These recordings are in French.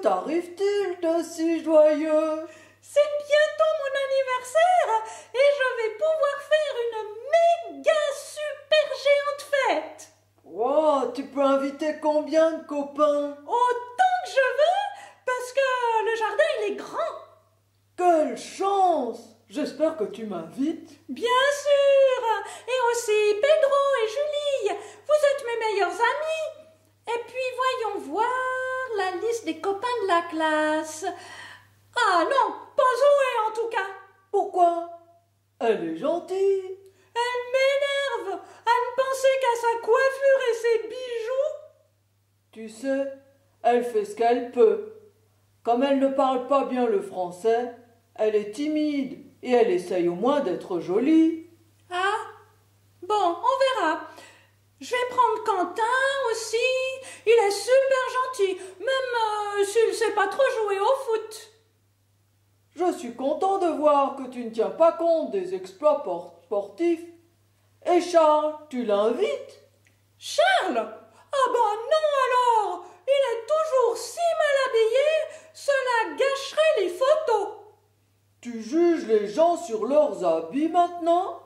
T'arrive-t-il de si joyeux? C'est bientôt mon anniversaire et je vais pouvoir faire une méga super géante fête. Wow, tu peux inviter combien de copains? Autant que je veux parce que le jardin il est grand. Quelle chance! J'espère que tu m'invites. Bien sûr. Et aussi Pedro et Julie, vous êtes mes meilleurs amis. Et puis voyons voir la liste des copains de la classe. Ah non, pas Zoé en tout cas. Pourquoi? Elle est gentille. Elle m'énerve à ne penser qu'à sa coiffure et ses bijoux. Tu sais, elle fait ce qu'elle peut. Comme elle ne parle pas bien le français, elle est timide et elle essaye au moins d'être jolie. Ah, bon, on verra. Je vais prendre Quentin aussi. Il est super gentil, même s'il ne sait pas trop jouer au foot. Je suis content de voir que tu ne tiens pas compte des exploits sportifs. Et Charles, tu l'invites? Charles? Ah ben non alors. Il est toujours si mal habillé, cela gâcherait les photos. Tu juges les gens sur leurs habits maintenant?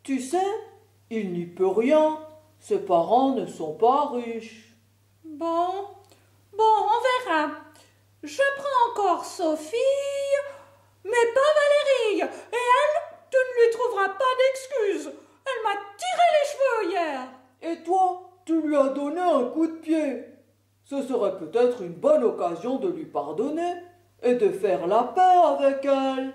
Tu sais, il n'y peut rien. Ses parents ne sont pas riches. Bon, on verra. Je prends encore Sophie, mais pas Valérie. Et elle, tu ne lui trouveras pas d'excuses. Elle m'a tiré les cheveux hier. Et toi, tu lui as donné un coup de pied. Ce serait peut-être une bonne occasion de lui pardonner et de faire la paix avec elle.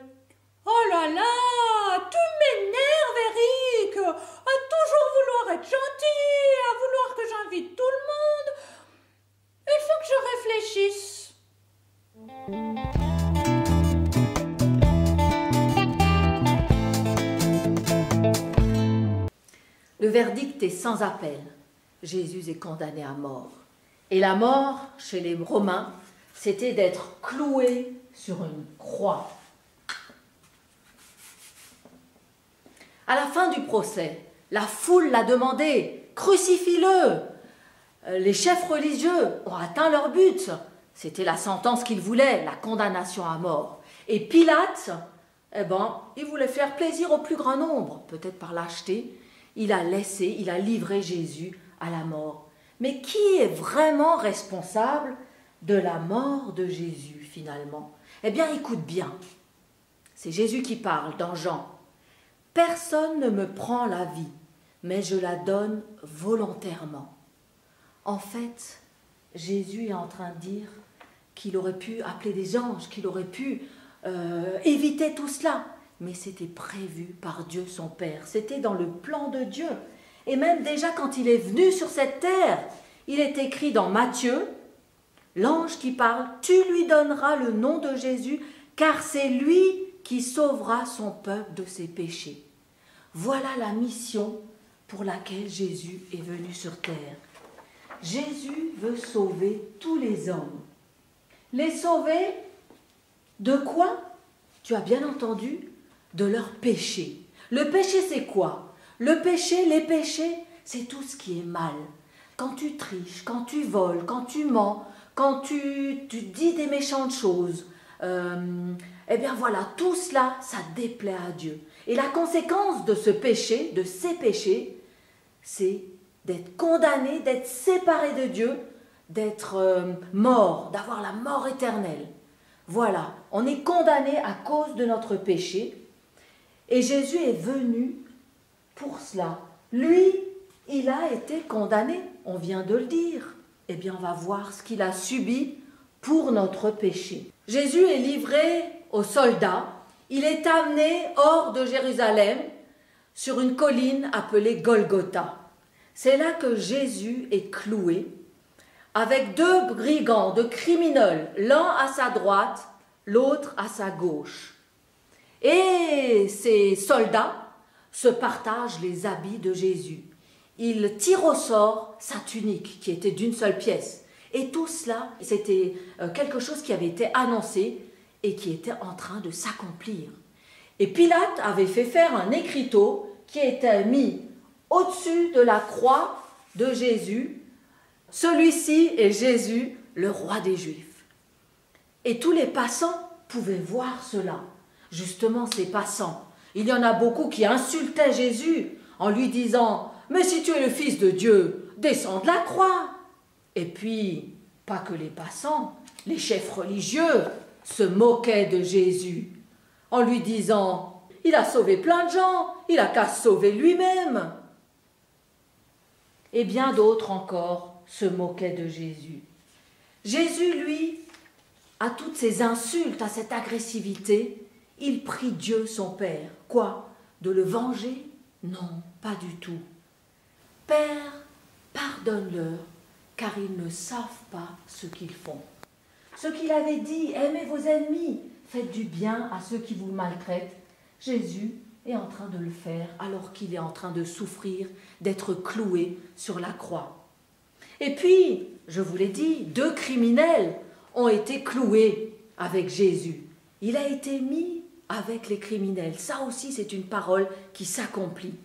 Oh là là, tu m'énerves, Eric. À toujours vouloir être gentil, à vouloir que j'invite tout le monde. Il faut que je réfléchisse. Le verdict est sans appel. Jésus est condamné à mort. Et la mort, chez les Romains, c'était d'être cloué sur une croix. À la fin du procès, la foule l'a demandé « Crucifie-le » Les chefs religieux ont atteint leur but. C'était la sentence qu'ils voulaient, la condamnation à mort. Et Pilate, il voulait faire plaisir au plus grand nombre, peut-être par lâcheté. Il a livré Jésus à la mort. Mais qui est vraiment responsable de la mort de Jésus finalement? Eh bien, écoute bien. C'est Jésus qui parle dans Jean. « Personne ne me prend la vie, mais je la donne volontairement. » En fait, Jésus est en train de dire qu'il aurait pu appeler des anges, qu'il aurait pu éviter tout cela. Mais c'était prévu par Dieu son Père, c'était dans le plan de Dieu. Et même déjà quand il est venu sur cette terre, il est écrit dans Matthieu, l'ange qui parle, « Tu lui donneras le nom de Jésus, car c'est lui qui sauvera son peuple de ses péchés. » Voilà la mission pour laquelle Jésus est venu sur terre. Jésus veut sauver tous les hommes. Les sauver de quoi? Tu as bien entendu? De leur péché. Le péché, c'est quoi? Le péché, les péchés, c'est tout ce qui est mal. Quand tu triches, quand tu voles, quand tu mens, quand tu dis des méchantes choses, eh bien voilà, tout cela, ça déplaît à Dieu. Et la conséquence de ce péché, de ces péchés, c'est d'être condamné, d'être séparé de Dieu, d'être mort, d'avoir la mort éternelle. Voilà, on est condamné à cause de notre péché. Et Jésus est venu pour cela. Lui, il a été condamné, on vient de le dire. Eh bien, on va voir ce qu'il a subi pour notre péché. Jésus est livré aux soldats. Il est amené hors de Jérusalem sur une colline appelée Golgotha. C'est là que Jésus est cloué, avec deux brigands, deux criminels, l'un à sa droite, l'autre à sa gauche. Et ces soldats se partagent les habits de Jésus. Ils tirent au sort sa tunique, qui était d'une seule pièce. Et tout cela, c'était quelque chose qui avait été annoncé et qui était en train de s'accomplir. Et Pilate avait fait faire un écriteau qui était mis au-dessus de la croix de Jésus. Celui-ci est Jésus, le roi des Juifs. Et tous les passants pouvaient voir cela. Justement, ces passants, il y en a beaucoup qui insultaient Jésus en lui disant « Mais si tu es le Fils de Dieu, descends de la croix !» Et puis, pas que les passants, les chefs religieux se moquaient de Jésus en lui disant « Il a sauvé plein de gens, il n'a qu'à se sauver lui-même !» Et bien d'autres encore se moquaient de Jésus. Jésus, lui, à toutes ces insultes, à cette agressivité, il prie Dieu son Père. Quoi? De le venger? Non, pas du tout. Père, pardonne-leur, car ils ne savent pas ce qu'ils font. Ce qu'il avait dit, aimez vos ennemis, faites du bien à ceux qui vous maltraitent. Jésus est en train de le faire alors qu'il est en train de souffrir, d'être cloué sur la croix. Et puis, je vous l'ai dit, 2 criminels ont été cloués avec Jésus. Il a été mis avec les criminels. Ça aussi, c'est une parole qui s'accomplit.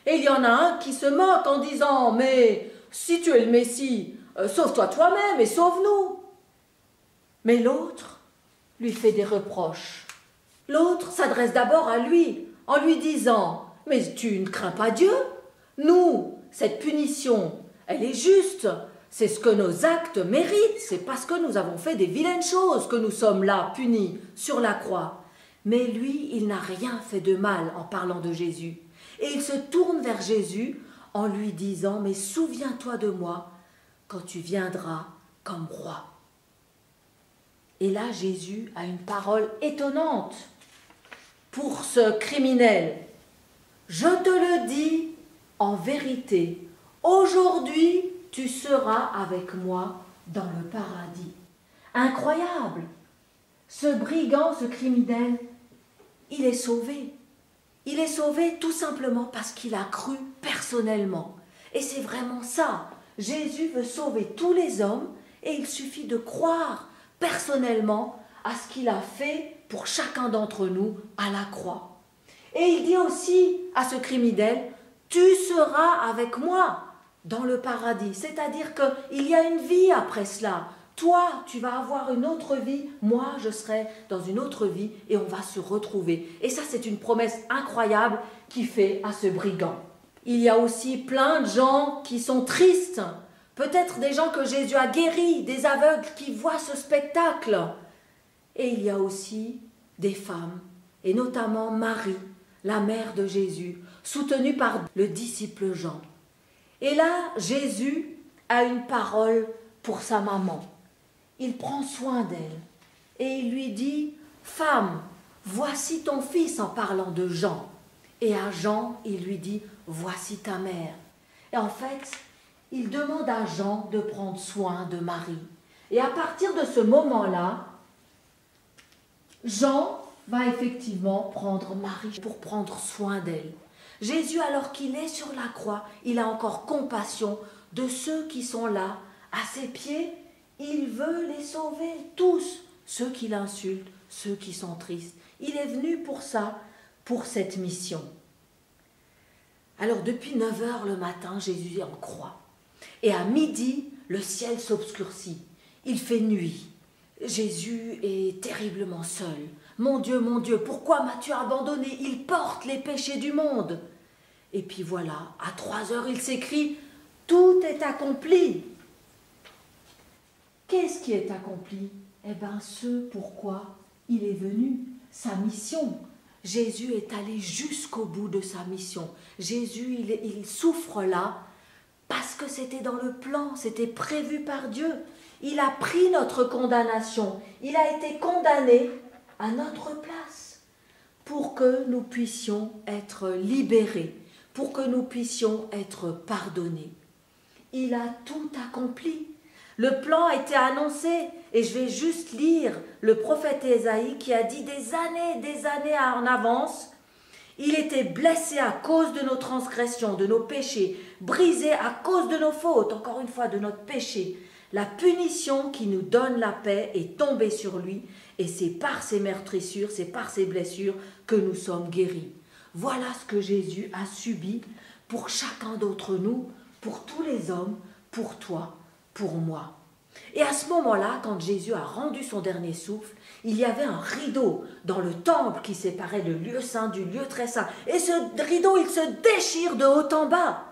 Et il y en a un qui se moque en disant « Mais si tu es le Messie, sauve-toi toi-même et sauve-nous » Mais l'autre lui fait des reproches. L'autre s'adresse d'abord à lui en lui disant « Mais tu ne crains pas Dieu? Nous, cette punition, elle est juste. C'est ce que nos actes méritent. C'est parce que nous avons fait des vilaines choses que nous sommes là, punis sur la croix. » Mais lui, il n'a rien fait de mal en parlant de Jésus. Et il se tourne vers Jésus en lui disant « Mais souviens-toi de moi quand tu viendras comme roi. » Et là, Jésus a une parole étonnante pour ce criminel. « Je te le dis en vérité, aujourd'hui tu seras avec moi dans le paradis. » Incroyable! Ce brigand, ce criminel, il est sauvé. Il est sauvé tout simplement parce qu'il a cru personnellement. Et c'est vraiment ça. Jésus veut sauver tous les hommes et il suffit de croire personnellement à ce qu'il a fait pour chacun d'entre nous à la croix. Et il dit aussi à ce criminel, « Tu seras avec moi dans le paradis. » C'est-à-dire qu'il y a une vie après cela. Toi, tu vas avoir une autre vie, moi, je serai dans une autre vie et on va se retrouver. Et ça, c'est une promesse incroyable qu'il fait à ce brigand. Il y a aussi plein de gens qui sont tristes, peut-être des gens que Jésus a guéris, des aveugles qui voient ce spectacle. Et il y a aussi des femmes, et notamment Marie, la mère de Jésus, soutenue par le disciple Jean. Et là, Jésus a une parole pour sa maman. Il prend soin d'elle et il lui dit « Femme, voici ton fils » en parlant de Jean. Et à Jean, il lui dit « Voici ta mère ». Et en fait, il demande à Jean de prendre soin de Marie. Et à partir de ce moment-là, Jean va effectivement prendre Marie pour prendre soin d'elle. Jésus, alors qu'il est sur la croix, il a encore compassion de ceux qui sont là, à ses pieds. Il veut les sauver, tous, ceux qui l'insultent, ceux qui sont tristes. Il est venu pour ça, pour cette mission. Alors depuis 9h le matin, Jésus est en croix. Et à midi, le ciel s'obscurcit. Il fait nuit. Jésus est terriblement seul. Mon Dieu, pourquoi m'as-tu abandonné? Il porte les péchés du monde. Et puis voilà, à 3h, il s'écrie « Tout est accompli ». Qu'est-ce qui est accompli? Eh bien, ce pourquoi il est venu, sa mission. Jésus est allé jusqu'au bout de sa mission. Jésus, il souffre là parce que c'était dans le plan, c'était prévu par Dieu. Il a pris notre condamnation. Il a été condamné à notre place pour que nous puissions être libérés, pour que nous puissions être pardonnés. Il a tout accompli. Le plan a été annoncé et je vais juste lire le prophète Ésaïe qui a dit des années en avance. Il était blessé à cause de nos transgressions, de nos péchés, brisé à cause de nos fautes, encore une fois de notre péché. La punition qui nous donne la paix est tombée sur lui et c'est par ses meurtrissures, c'est par ses blessures que nous sommes guéris. Voilà ce que Jésus a subi pour chacun d'entre nous, pour tous les hommes, pour toi, pour moi. Et à ce moment-là, quand Jésus a rendu son dernier souffle, il y avait un rideau dans le temple qui séparait le lieu saint du lieu très saint. Et ce rideau, il se déchire de haut en bas.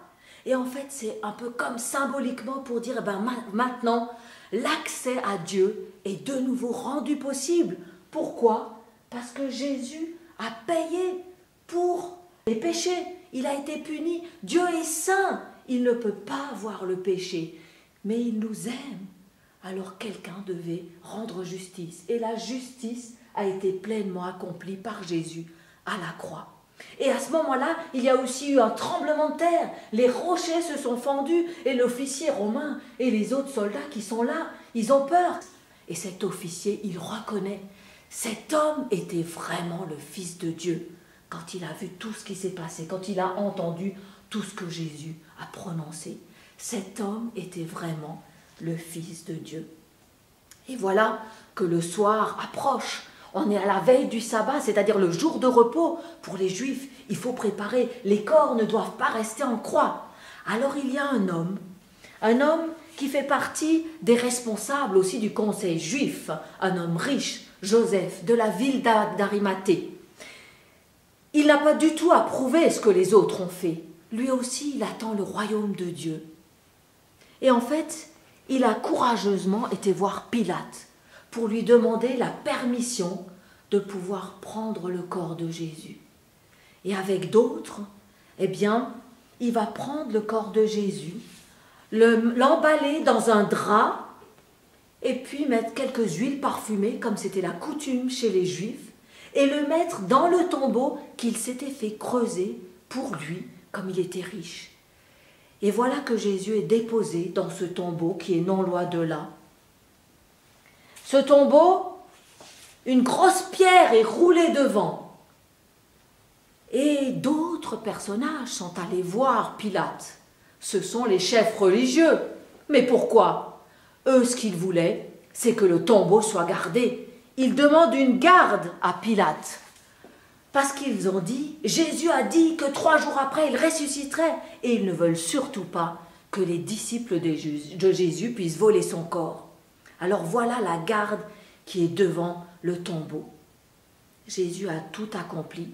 Et en fait, c'est un peu comme symboliquement pour dire, maintenant, l'accès à Dieu est de nouveau rendu possible. Pourquoi? Parce que Jésus a payé pour les péchés. Il a été puni. Dieu est saint. Il ne peut pas voir le péché. Mais il nous aime. Alors quelqu'un devait rendre justice. Et la justice a été pleinement accomplie par Jésus à la croix. Et à ce moment-là, il y a aussi eu un tremblement de terre. Les rochers se sont fendus et l'officier romain et les autres soldats qui sont là, ils ont peur. Et cet officier, il reconnaît, cet homme était vraiment le Fils de Dieu. Quand il a vu tout ce qui s'est passé, quand il a entendu tout ce que Jésus a prononcé, cet homme était vraiment le Fils de Dieu. Et voilà que le soir approche. On est à la veille du sabbat, c'est-à-dire le jour de repos. Pour les Juifs, il faut préparer. Les corps ne doivent pas rester en croix. Alors il y a un homme qui fait partie des responsables aussi du conseil juif, un homme riche, Joseph, de la ville d'Arimathée. Il n'a pas du tout approuvé ce que les autres ont fait. Lui aussi, il attend le royaume de Dieu. Et en fait, il a courageusement été voir Pilate pour lui demander la permission de pouvoir prendre le corps de Jésus. Et avec d'autres, il va prendre le corps de Jésus, l'emballer dans un drap et puis mettre quelques huiles parfumées, comme c'était la coutume chez les Juifs, et le mettre dans le tombeau qu'il s'était fait creuser pour lui, comme il était riche. Et voilà que Jésus est déposé dans ce tombeau qui est non loin de là. Ce tombeau, une grosse pierre est roulée devant. Et d'autres personnages sont allés voir Pilate. Ce sont les chefs religieux. Mais pourquoi? Eux, ce qu'ils voulaient, c'est que le tombeau soit gardé. Ils demandent une garde à Pilate. Parce qu'ils ont dit, Jésus a dit que 3 jours après, il ressusciterait. Et ils ne veulent surtout pas que les disciples de Jésus puissent voler son corps. Alors voilà la garde qui est devant le tombeau. Jésus a tout accompli.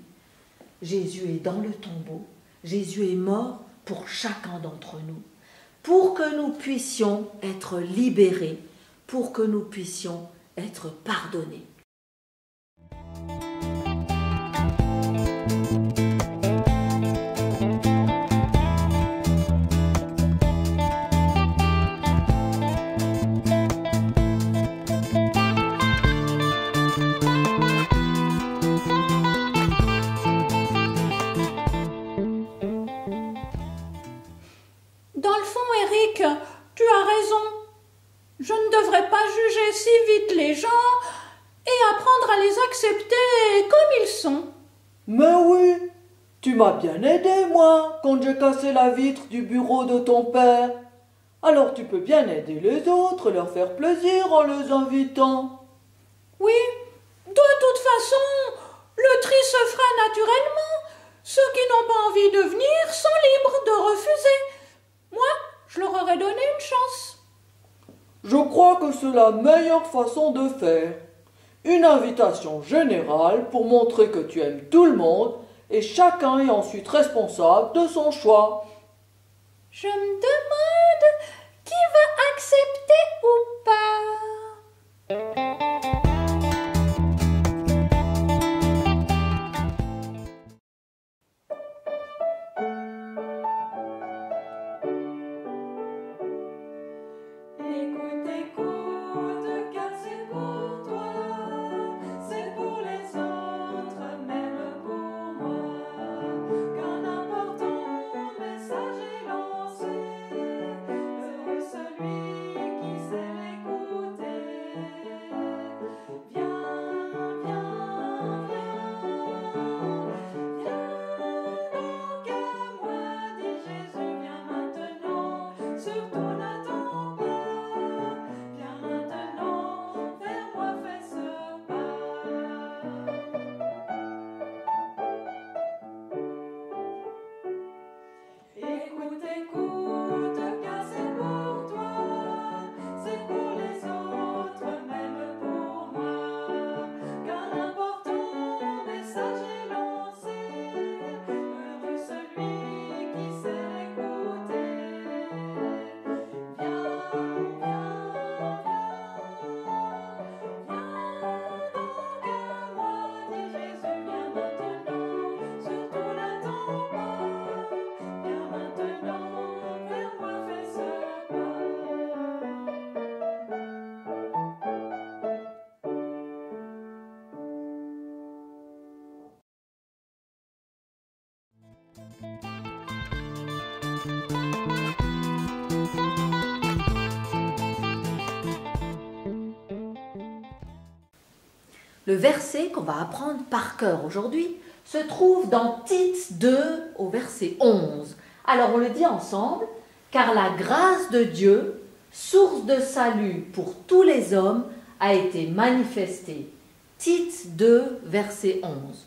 Jésus est dans le tombeau. Jésus est mort pour chacun d'entre nous. Pour que nous puissions être libérés, pour que nous puissions être pardonnés. Tu as raison. Je ne devrais pas juger si vite les gens et apprendre à les accepter comme ils sont. Mais oui, tu m'as bien aidé, moi, quand j'ai cassé la vitre du bureau de ton père. Alors tu peux bien aider les autres, leur faire plaisir en les invitant. Oui, de toute façon, le tri se fera naturellement. Ceux qui n'ont pas envie de venir sont libres de refuser. Moi, je leur aurais donné une chance. Je crois que c'est la meilleure façon de faire. Une invitation générale pour montrer que tu aimes tout le monde et chacun est ensuite responsable de son choix. Je me demande qui va accepter ou pas. Qu'un important Le verset qu'on va apprendre par cœur aujourd'hui se trouve dans Tite 2 au verset 11. Alors on le dit ensemble, car la grâce de Dieu, source de salut pour tous les hommes, a été manifestée. Tite 2 verset 11.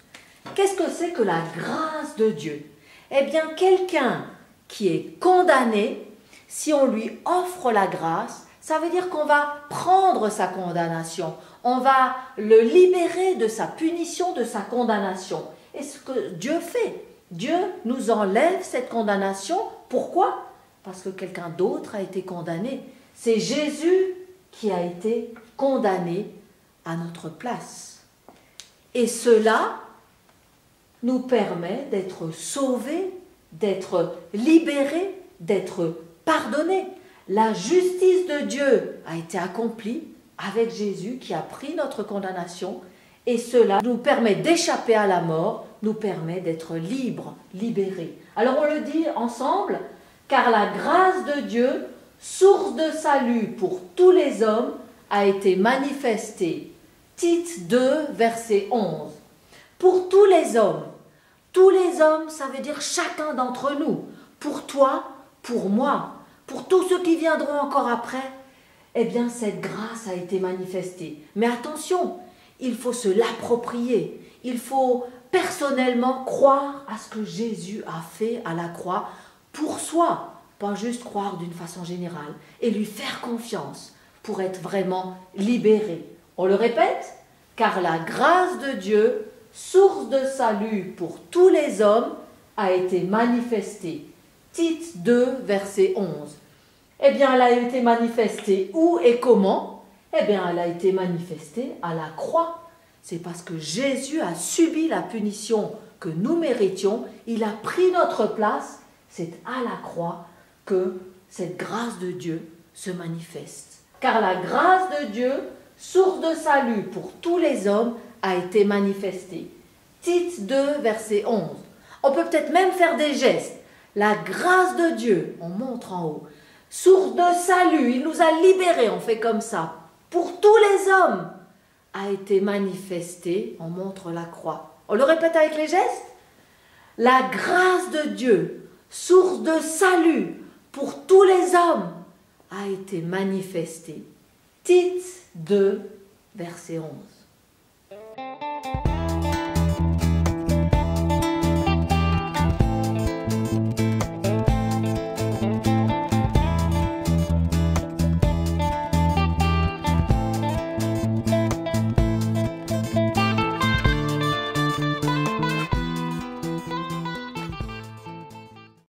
Qu'est-ce que c'est que la grâce de Dieu? Eh bien, quelqu'un qui est condamné, si on lui offre la grâce, ça veut dire qu'on va prendre sa condamnation, on va le libérer de sa punition, de sa condamnation. Et ce que Dieu fait, Dieu nous enlève cette condamnation. Pourquoi? Parce que quelqu'un d'autre a été condamné. C'est Jésus qui a été condamné à notre place. Et cela nous permet d'être sauvés, d'être libérés, d'être pardonnés. La justice de Dieu a été accomplie avec Jésus qui a pris notre condamnation et cela nous permet d'échapper à la mort, nous permet d'être libres, libérés. Alors on le dit ensemble, car la grâce de Dieu, source de salut pour tous les hommes, a été manifestée. Tite 2, verset 11. Pour tous les hommes, ça veut dire chacun d'entre nous, pour toi, pour moi, pour tous ceux qui viendront encore après, eh bien cette grâce a été manifestée. Mais attention, il faut se l'approprier, il faut personnellement croire à ce que Jésus a fait à la croix pour soi, pas juste croire d'une façon générale, et lui faire confiance pour être vraiment libéré. On le répète, car la grâce de Dieu, source de salut pour tous les hommes, a été manifestée. Tite 2, verset 11. Eh bien, elle a été manifestée où et comment? Eh bien, elle a été manifestée à la croix. C'est parce que Jésus a subi la punition que nous méritions. Il a pris notre place. C'est à la croix que cette grâce de Dieu se manifeste. Car la grâce de Dieu, source de salut pour tous les hommes, a été manifestée. Tite 2, verset 11. On peut peut-être même faire des gestes. La grâce de Dieu, on montre en haut. Source de salut, il nous a libérés, on fait comme ça. Pour tous les hommes, a été manifestée, on montre la croix. On le répète avec les gestes. La grâce de Dieu, source de salut pour tous les hommes, a été manifestée. Tite 2, verset 11.